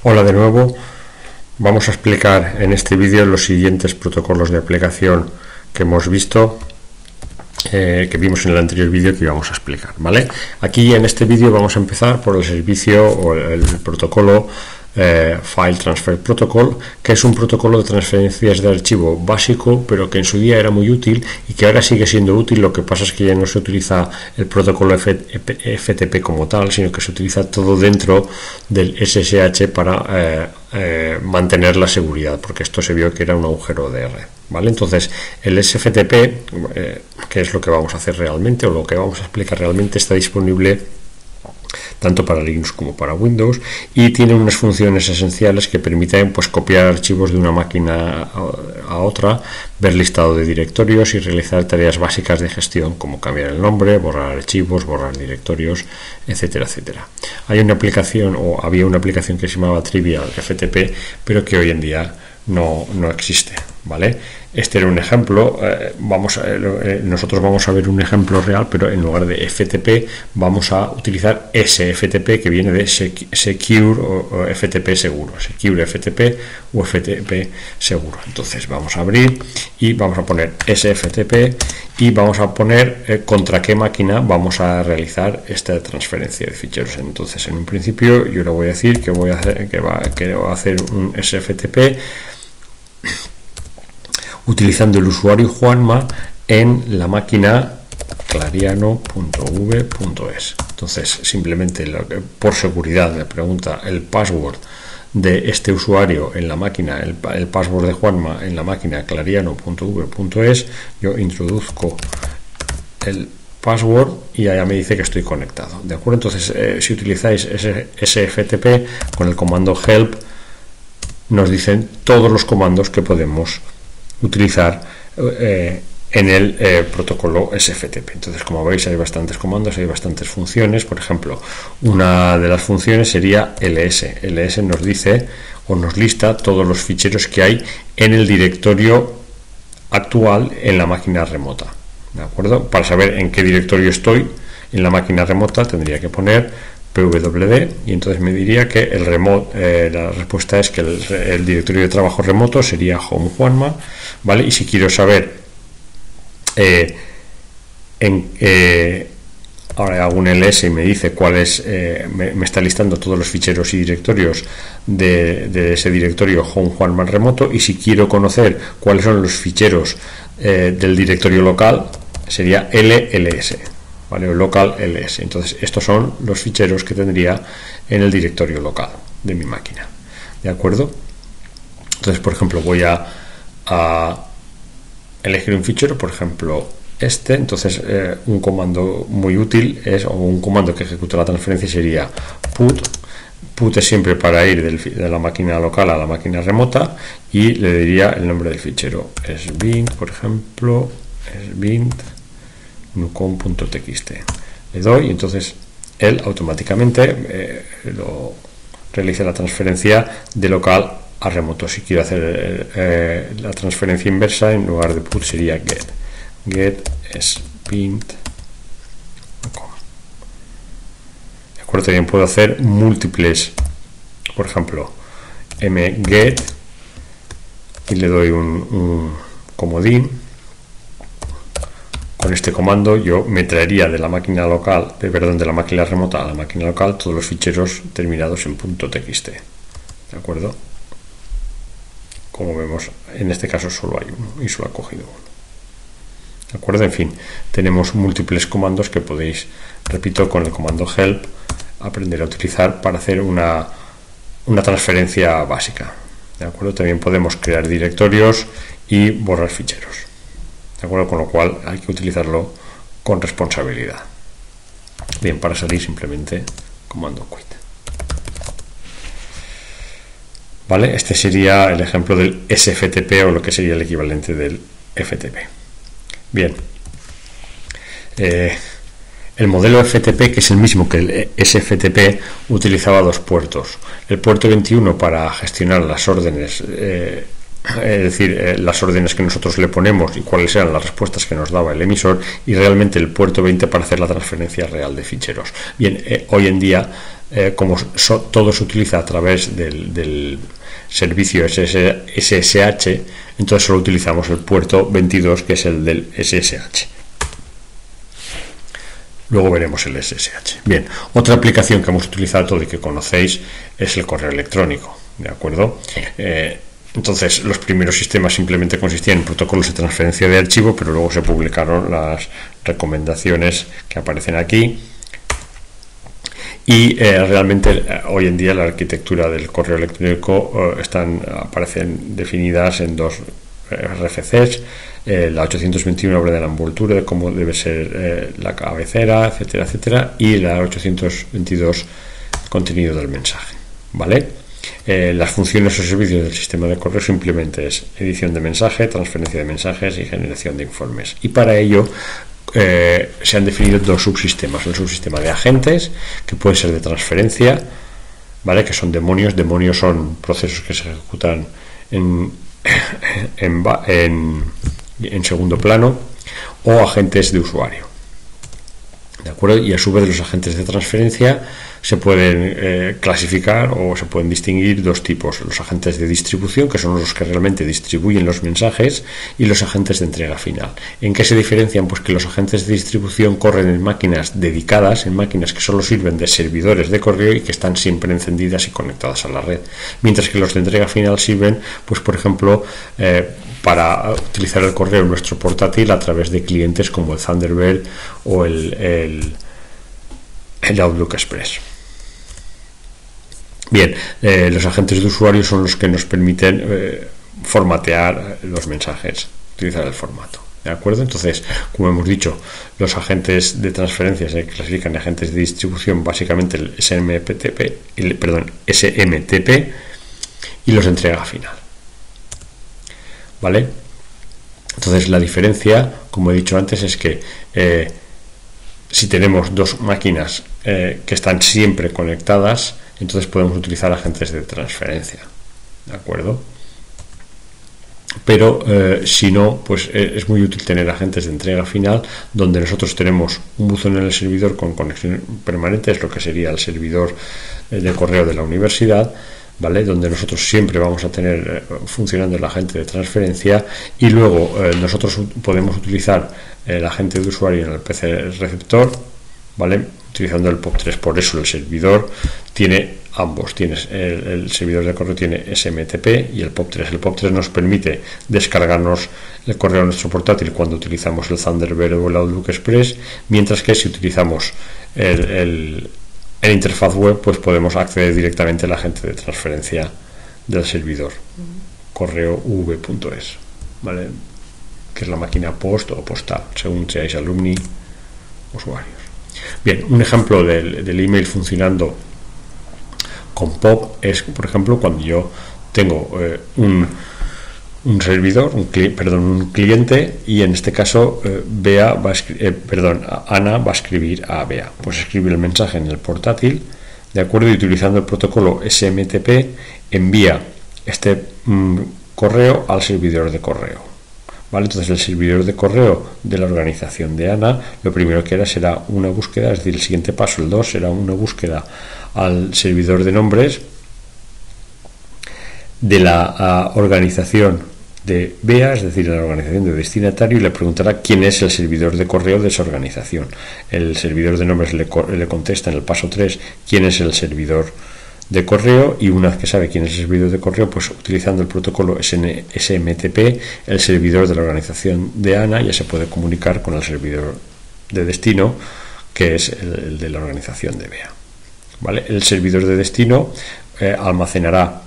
Hola de nuevo, vamos a explicar en este vídeo los siguientes protocolos de aplicación que hemos visto, que vimos en el anterior vídeo que íbamos a explicar, ¿vale? Aquí en este vídeo vamos a empezar por el servicio o el protocolo File Transfer Protocol, que es un protocolo de transferencias de archivo básico, pero que en su día era muy útil y que ahora sigue siendo útil. Lo que pasa es que ya no se utiliza el protocolo FTP como tal, sino que se utiliza todo dentro del SSH para mantener la seguridad, porque esto se vio que era un agujero de red, ¿vale? Entonces el SFTP, que es lo que vamos a hacer realmente o lo que vamos a explicar realmente, está disponible tanto para Linux como para Windows y tiene unas funciones esenciales que permiten pues copiar archivos de una máquina a otra, ver listado de directorios y realizar tareas básicas de gestión como cambiar el nombre, borrar archivos, borrar directorios, etcétera, etcétera. Hay una aplicación, o había una aplicación que se llamaba Trivial FTP, pero que hoy en día no existe, ¿vale? Este era un ejemplo. Nosotros vamos a ver un ejemplo real, pero en lugar de FTP vamos a utilizar SFTP, que viene de Secure o FTP seguro, Secure FTP o FTP seguro. Entonces vamos a abrir y vamos a poner SFTP y vamos a poner contra qué máquina vamos a realizar esta transferencia de ficheros. Entonces, en un principio yo le voy a decir que voy a hacer un SFTP utilizando el usuario Juanma en la máquina clariano.v.es. Entonces, simplemente por seguridad me pregunta el password de este usuario en la máquina, el password de Juanma en la máquina clariano.v.es. Yo introduzco el password y ya me dice que estoy conectado, ¿de acuerdo? Entonces, si utilizáis SFTP con el comando help, nos dicen todos los comandos que podemos utilizar en el protocolo SFTP. Entonces, como veis, hay bastantes comandos, hay bastantes funciones. Por ejemplo, una de las funciones sería ls. ls nos dice o nos lista todos los ficheros que hay en el directorio actual en la máquina remota, ¿de acuerdo? Para saber en qué directorio estoy en la máquina remota tendría que poner pwd y entonces me diría que la respuesta es que el directorio de trabajo remoto sería home Juanma, ¿vale? Y si quiero saber ahora hago un ls y me dice cuál es, me está listando todos los ficheros y directorios de ese directorio home Juanma remoto, y si quiero conocer cuáles son los ficheros del directorio local sería lls, ¿vale? O local ls. Entonces, estos son los ficheros que tendría en el directorio local de mi máquina, ¿de acuerdo? Entonces, por ejemplo, voy a elegir un fichero, por ejemplo este. Entonces, un comando muy útil o un comando que ejecuta la transferencia sería put es siempre para ir de la máquina local a la máquina remota, y le diría el nombre del fichero, sbint, por ejemplo, sbint nucom.txt. Le doy y entonces él automáticamente lo realiza la transferencia de local a remoto. Si quiero hacer la transferencia inversa, en lugar de put sería get sbint nucom. De acuerdo, también puedo hacer múltiples, por ejemplo mget, y le doy un comodín. Con este comando yo me traería de la máquina local, de la máquina remota a la máquina local todos los ficheros terminados en .txt, ¿de acuerdo? Como vemos, en este caso solo hay uno y solo ha cogido uno, ¿de acuerdo? En fin, tenemos múltiples comandos que podéis, repito, con el comando help aprender a utilizar para hacer una transferencia básica, ¿de acuerdo? También podemos crear directorios y borrar ficheros, ¿de acuerdo? Con lo cual hay que utilizarlo con responsabilidad. Bien, para salir simplemente comando quit. ¿Vale? Este sería el ejemplo del SFTP, o lo que sería el equivalente del FTP. Bien. El modelo FTP, que es el mismo que el SFTP, utilizaba dos puertos. El puerto 21 para gestionar las órdenes es decir, las órdenes que nosotros le ponemos y cuáles eran las respuestas que nos daba el emisor, y realmente el puerto 20 para hacer la transferencia real de ficheros. Bien, hoy en día, como todo se utiliza a través del servicio SSH, entonces solo utilizamos el puerto 22, que es el del SSH. Luego veremos el SSH. Bien, otra aplicación que hemos utilizado todo y que conocéis es el correo electrónico, ¿de acuerdo? Entonces, los primeros sistemas simplemente consistían en protocolos de transferencia de archivo, pero luego se publicaron las recomendaciones que aparecen aquí. Y realmente hoy en día la arquitectura del correo electrónico aparecen definidas en dos RFCs. La 821 habla de la envoltura, de cómo debe ser la cabecera, etcétera, etcétera, y la 822 contenido del mensaje, ¿vale? Las funciones o servicios del sistema de correo simplemente es edición de mensaje, transferencia de mensajes y generación de informes. Y para ello se han definido dos subsistemas: el subsistema de agentes, que puede ser de transferencia, ¿vale?, que son demonios. Demonios son procesos que se ejecutan en segundo plano, o agentes de usuario, ¿de acuerdo? Y a su vez, los agentes de transferencia se pueden clasificar o se pueden distinguir dos tipos: los agentes de distribución, que son los que realmente distribuyen los mensajes, y los agentes de entrega final. ¿En qué se diferencian? Pues que los agentes de distribución corren en máquinas dedicadas, en máquinas que solo sirven de servidores de correo y que están siempre encendidas y conectadas a la red, mientras que los de entrega final sirven, pues por ejemplo, para utilizar el correo en nuestro portátil a través de clientes como el Thunderbird o el Outlook Express. Bien, los agentes de usuario son los que nos permiten formatear los mensajes, utilizar el formato, ¿de acuerdo? Entonces, como hemos dicho, los agentes de transferencia se clasifican en agentes de distribución, básicamente el SMTP y los de entrega final, ¿vale? Entonces, la diferencia, como he dicho antes, es que si tenemos dos máquinas que están siempre conectadas, entonces podemos utilizar agentes de transferencia, ¿de acuerdo? Pero si no, pues es muy útil tener agentes de entrega final, donde nosotros tenemos un buzón en el servidor con conexión permanente, es lo que sería el servidor de correo de la universidad, ¿vale?, donde nosotros siempre vamos a tener funcionando el agente de transferencia, y luego nosotros podemos utilizar el agente de usuario en el PC receptor, ¿vale?, utilizando el POP3. Por eso el servidor tiene ambos, el servidor de correo tiene SMTP y el POP3. El POP3 nos permite descargarnos el correo a nuestro portátil cuando utilizamos el Thunderbird o el Outlook Express, mientras que si utilizamos el interfaz web, pues podemos acceder directamente al agente de transferencia del servidor, correo v.es, ¿vale?, que es la máquina post o postal, según seáis alumni usuarios. Bien, un ejemplo del email funcionando con POP es, por ejemplo, cuando yo tengo un servidor, un cliente, y en este caso Ana va a escribir a Bea. Pues escribe el mensaje en el portátil, ¿de acuerdo? Y utilizando el protocolo SMTP envía este correo al servidor de correo, ¿vale? Entonces el servidor de correo de la organización de Ana, lo primero que hará será una búsqueda, es decir, el siguiente paso, el 2, será una búsqueda al servidor de nombres de la organización de Bea, es decir, la organización de destinatario, y le preguntará quién es el servidor de correo de esa organización. El servidor de nombres le contesta en el paso 3 quién es el servidor de correo, y una vez que sabe quién es el servidor de correo, pues utilizando el protocolo SMTP, el servidor de la organización de Ana ya se puede comunicar con el servidor de destino, que es el de la organización de Bea, ¿vale? El servidor de destino almacenará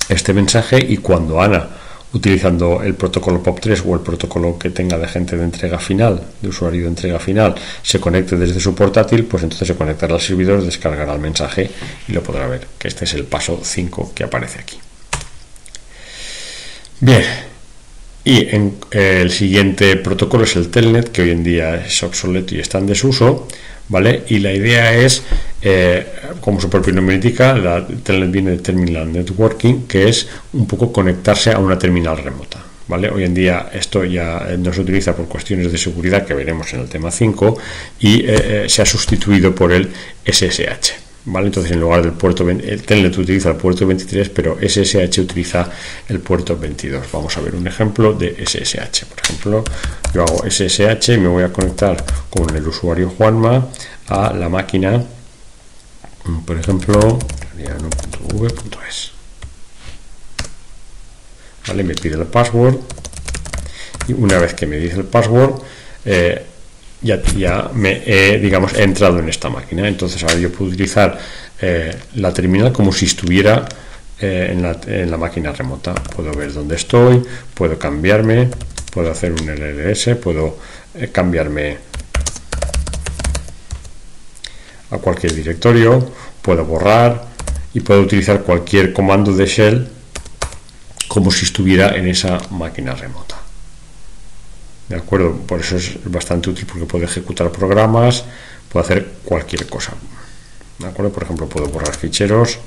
este mensaje, y cuando Ana, utilizando el protocolo POP3 o el protocolo que tenga de agente de entrega final, de usuario de entrega final, se conecte desde su portátil, pues entonces se conectará al servidor, descargará el mensaje y lo podrá ver, que este es el paso 5 que aparece aquí. Bien, y el siguiente protocolo es el Telnet, que hoy en día es obsoleto y está en desuso, ¿vale? Y la idea es como su propio nombre indica, la Telnet viene de Terminal Networking, que es un poco conectarse a una terminal remota. ¿Vale? Hoy en día esto ya no se utiliza por cuestiones de seguridad que veremos en el tema 5 y se ha sustituido por el SSH. ¿Vale? Entonces, en lugar del puerto, el Telnet utiliza el puerto 23, pero SSH utiliza el puerto 22. Vamos a ver un ejemplo de SSH. Por ejemplo, yo hago SSH y me voy a conectar con el usuario Juanma a la máquina, por ejemplo, clariano.v.es. ¿Vale? Me pide el password y una vez que me dice el password, ya me he, digamos, he entrado en esta máquina. Entonces ahora yo puedo utilizar la terminal como si estuviera en la máquina remota. Puedo ver dónde estoy, puedo cambiarme, puedo hacer un LLS, puedo cambiarme a cualquier directorio, puedo borrar y puedo utilizar cualquier comando de shell como si estuviera en esa máquina remota. ¿De acuerdo? Por eso es bastante útil, porque puedo ejecutar programas, puedo hacer cualquier cosa. ¿De acuerdo? Por ejemplo, puedo borrar ficheros.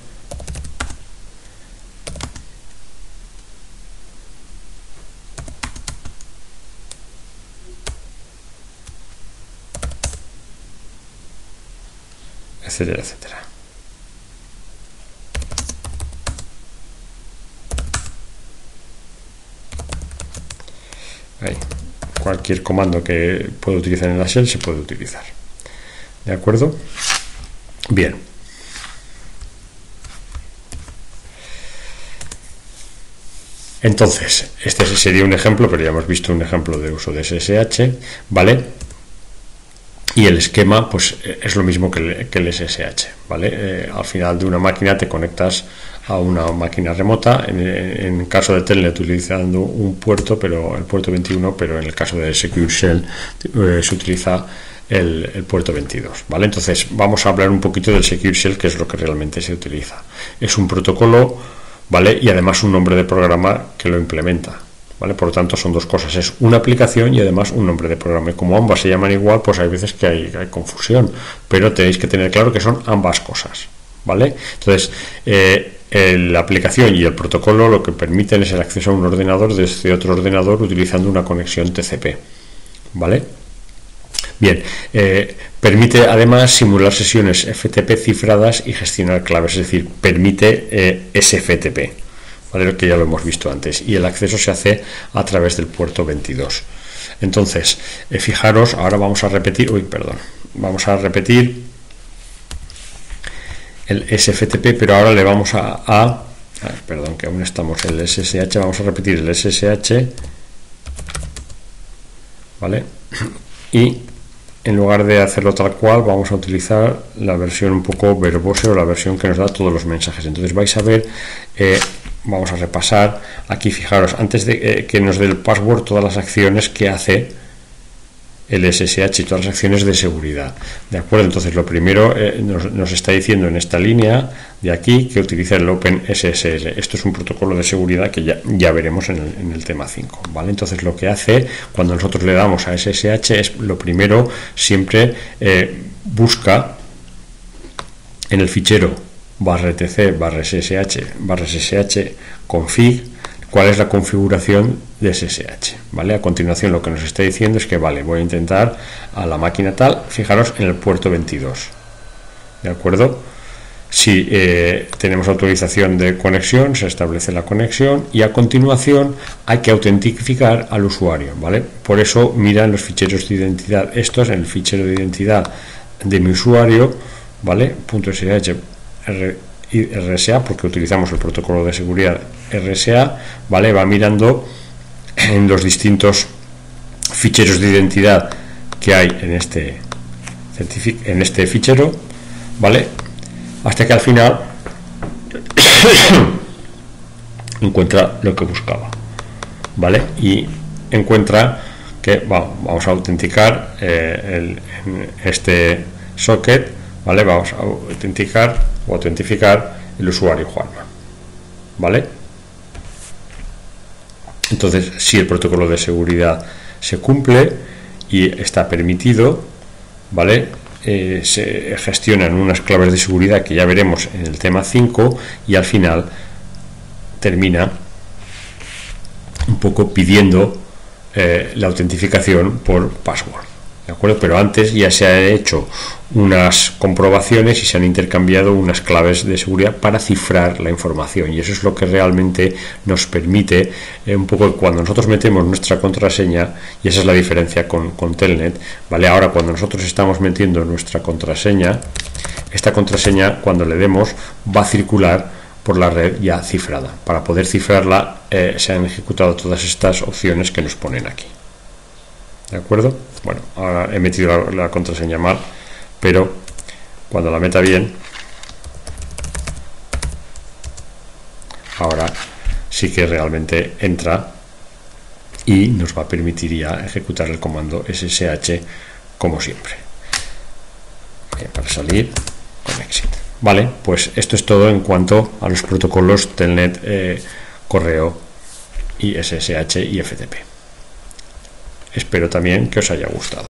Etcétera, etcétera. Ahí. Cualquier comando que pueda utilizar en la shell se puede utilizar. ¿De acuerdo? Bien. Entonces, este sería un ejemplo, pero ya hemos visto un ejemplo de uso de SSH, ¿vale? Y el esquema, pues, es lo mismo que el SSH, ¿vale? Al final de una máquina te conectas a una máquina remota, en caso de Telnet utilizando un puerto, pero el puerto 21, pero en el caso de Secure Shell se utiliza el puerto 22, ¿vale? Entonces vamos a hablar un poquito del Secure Shell, que es lo que realmente se utiliza. Es un protocolo, ¿vale? Y además un nombre de programa que lo implementa, ¿vale? Por lo tanto son dos cosas, es una aplicación y además un nombre de programa, y como ambas se llaman igual, pues hay veces que hay confusión, pero tenéis que tener claro que son ambas cosas, ¿vale? Entonces la aplicación y el protocolo lo que permiten es el acceso a un ordenador desde otro ordenador utilizando una conexión TCP, ¿vale? Bien, permite además simular sesiones FTP cifradas y gestionar claves, es decir, permite SFTP, ¿vale? Que ya lo hemos visto antes, y el acceso se hace a través del puerto 22. Entonces, fijaros, ahora vamos a repetir, vamos a repetir el SFTP, pero ahora le vamos perdón, que aún estamos en el SSH, vamos a repetir el SSH, ¿vale? Y en lugar de hacerlo tal cual, vamos a utilizar la versión un poco verbose, o la versión que nos da todos los mensajes. Entonces vais a ver, vamos a repasar aquí, fijaros, antes de que nos dé el password, todas las acciones que hace el SSH y todas las acciones de seguridad. ¿De acuerdo? Entonces lo primero nos está diciendo en esta línea de aquí que utiliza el OpenSSL. Esto es un protocolo de seguridad que ya veremos en el tema 5, ¿vale? Entonces lo que hace cuando nosotros le damos a SSH es, lo primero, siempre busca en el fichero /etc/ssh config cuál es la configuración de SSH, ¿vale? A continuación lo que nos está diciendo es que, vale, voy a intentar a la máquina tal, fijaros en el puerto 22, ¿de acuerdo? Si tenemos autorización de conexión, se establece la conexión y a continuación hay que autentificar al usuario, ¿vale? Por eso miran los ficheros de identidad, estos en el fichero de identidad de mi usuario, ¿vale? .sh RSA, porque utilizamos el protocolo de seguridad RSA, ¿vale? Va mirando en los distintos ficheros de identidad que hay en este fichero, ¿vale? Hasta que al final encuentra lo que buscaba, ¿vale? Y encuentra que vamos a autenticar en este socket, ¿vale? Vamos a autentificar el usuario Juanma, ¿vale? Entonces, si el protocolo de seguridad se cumple y está permitido, ¿vale? se gestionan unas claves de seguridad que ya veremos en el tema 5, y al final termina un poco pidiendo la autentificación por password, ¿de acuerdo? Pero antes ya se han hecho unas comprobaciones y se han intercambiado unas claves de seguridad para cifrar la información, y eso es lo que realmente nos permite un poco cuando nosotros metemos nuestra contraseña, y esa es la diferencia con Telnet, ¿vale? Ahora cuando nosotros estamos metiendo nuestra contraseña, esta contraseña cuando le demos va a circular por la red ya cifrada. Para poder cifrarla se han ejecutado todas estas opciones que nos ponen aquí, ¿de acuerdo? Bueno, ahora he metido la contraseña mal, pero cuando la meta bien, ahora sí que realmente entra y nos va a permitir ya ejecutar el comando SSH como siempre. Bien, para salir con éxito. Vale, pues esto es todo en cuanto a los protocolos Telnet, correo y SSH y FTP. Espero también que os haya gustado.